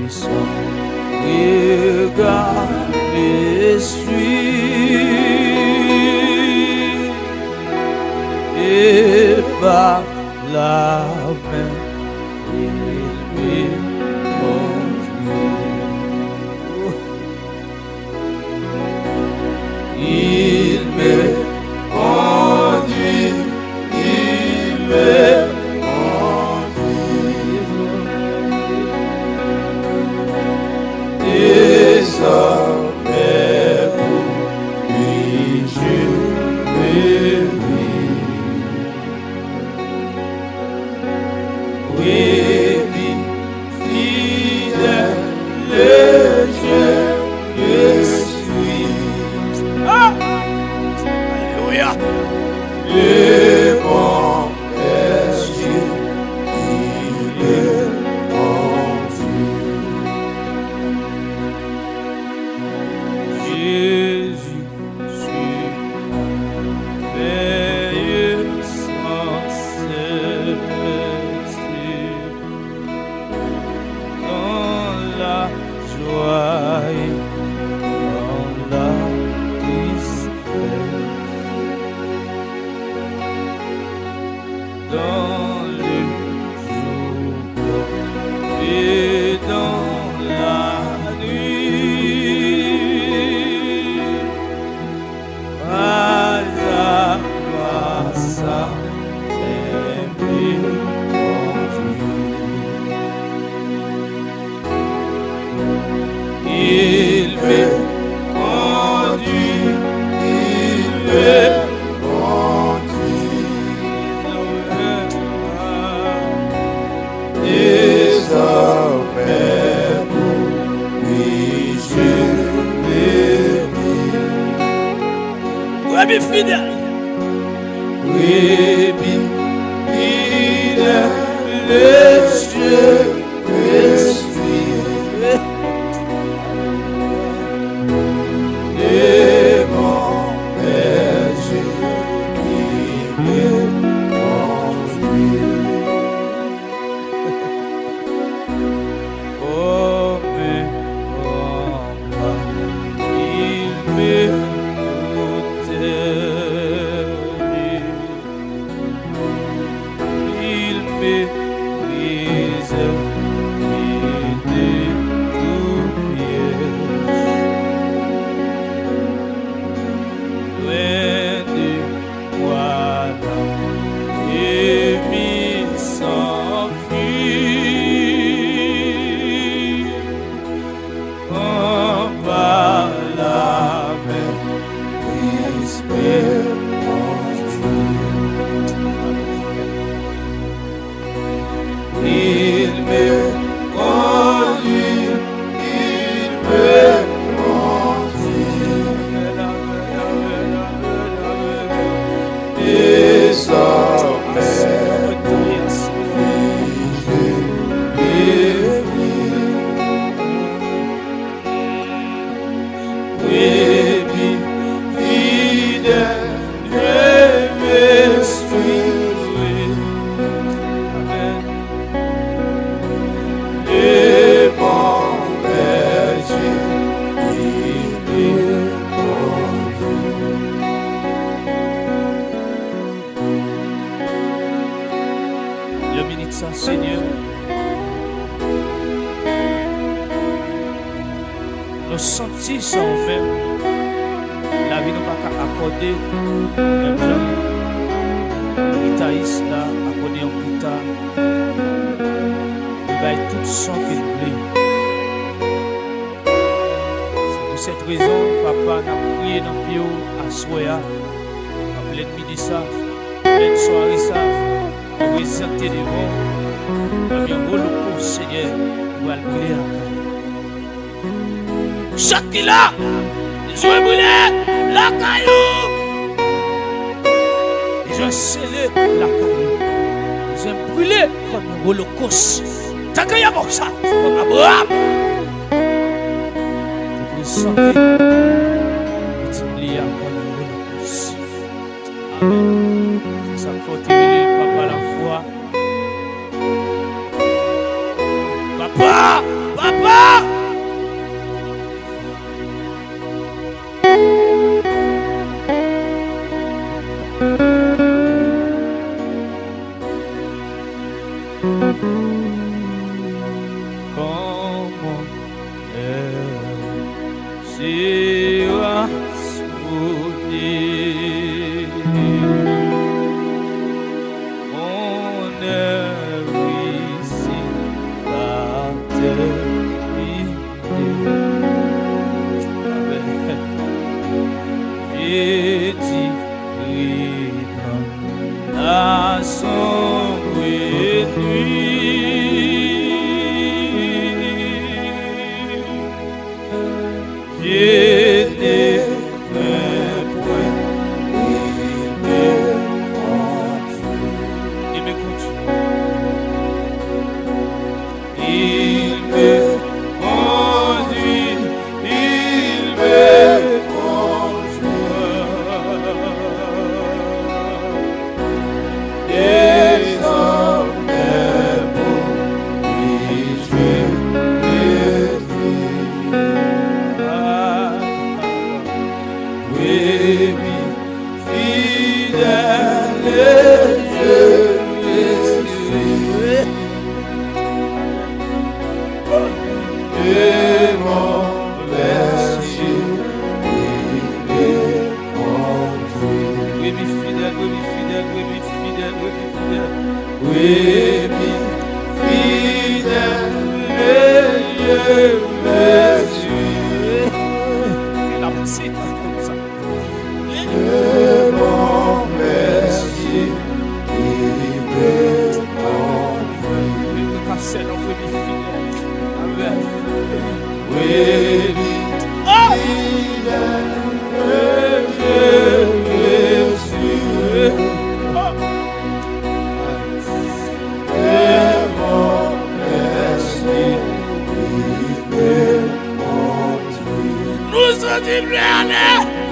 puissant. Regarde les suivre et par la main il me conduit. Il me conduit, il me désormais pour lui je vais vivre. Oui, fidèle, je suis. Alléluia. Le bon berger qui me conduit. Jésus, merveilleux sans cesse, dans la joie et dans la tristesse, dans le jour et dans la nuit. Pas à pas ça, il me conduit, il me conduit. Désormais pour lui je vais vivre. Oui, bien fidèle. Oui, bien fidèle, je suis. Et mon berger qui me conduit. Comme un combat, il me protège. Il me préserve de tout piège. Loin de moi l'ennemi s'enfuit. En par la main, Christ me conduit. Il me conduit, il me conduit. Désormais, oui, fidèle, je vais suivre. Amen. Le bon berger, il me conduit. Le minute ça, Seigneur. Nous sentis ça même. La vie nous pas accorder. Même gens. Guitariste là, accorder en guitare. Il va être tout son qu'il voulait. C'est pour cette raison, papa n'a prié dans le pied à Soya. À plein midi ça, pleine soirée ça. Nous présenter devant. Nous avons un rôle Seigneur. Nous allons brûler la caille. Chaque qui là, ils ont brûlé la caillou. Ils ont scellé la caillou. Ils ont brûlé comme un holocauste. Tant qu'il y a bon ça, comme Abraham. Tu peux sentir et tu oublies comme un holocauste. Amen. C'est ça qu'il faut témoigner le papa la foi. Papa, Papa! Como se asuni on every Nous sommes